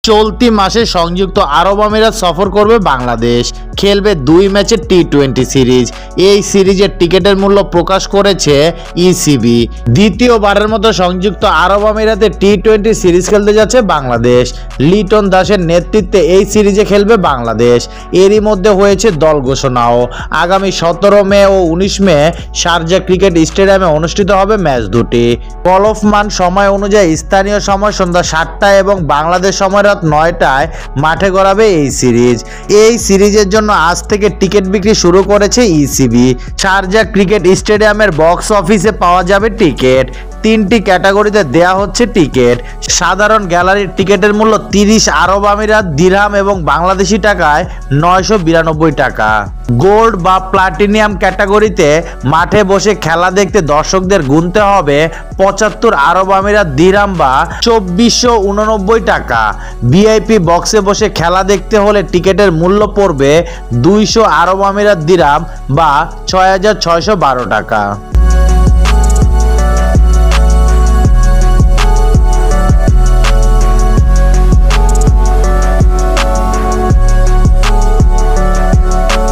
চলতি মাসে সংযুক্ত আরব আমিরাত সফর করবে বাংলাদেশ, খেলবে 2 ম্যাচের টি-20 সিরিজ। এই সিরিজের টিকিটের মূল্য প্রকাশ করেছে ইসিবি। দ্বিতীয়বারের মতো সংযুক্ত আরব আমিরাতে টি-20 সিরিজ খেলতে যাচ্ছে বাংলাদেশ। লিটন দাসের নেতৃত্বে এই সিরিজে খেলবে বাংলাদেশ। এরই মধ্যে হয়েছে দল ঘোষণাও। আগামী 17 মে ও 19 মে শারজা ক্রিকেট স্টেডিয়ামে অনুষ্ঠিত হবে ম্যাচ দুটি। কলফমান সময় অনুযায়ী স্থানীয় সময় সন্ধ্যা 7টায় এবং বাংলাদেশ সময় রাত 9টায় মাঠে গড়াবে এই সিরিজ। এই সিরিজের জন্য আজ থেকে টিকিট বিক্রি শুরু করেছে ইসিবি। শারজা ক্রিকেট স্টেডিয়ামের বক্স অফিসে পাওয়া যাবে টিকিট। 3টি ক্যাটাগরিতে দেয়া হচ্ছে টিকিট। সাধারণ গ্যালারির টিকিটের মূল্য 30 আরব আমিরাত দিরহাম এবং বাংলাদেশি টাকায় 992 টাকা। গোল্ড বা প্লাটিনিয়াম ক্যাটাগরিতে মাঠে বসে খেলা দেখতে দর্শকদের গুনতে হবে 75 আরব আমিরাত দিরহাম বা 2489 টাকা। ভিআইপি বক্সে বসে খেলা দেখতে হলে টিকিটের মূল্য পড়বে 200 আরব আমিরাত দিরহাম বা 6612 টাকা।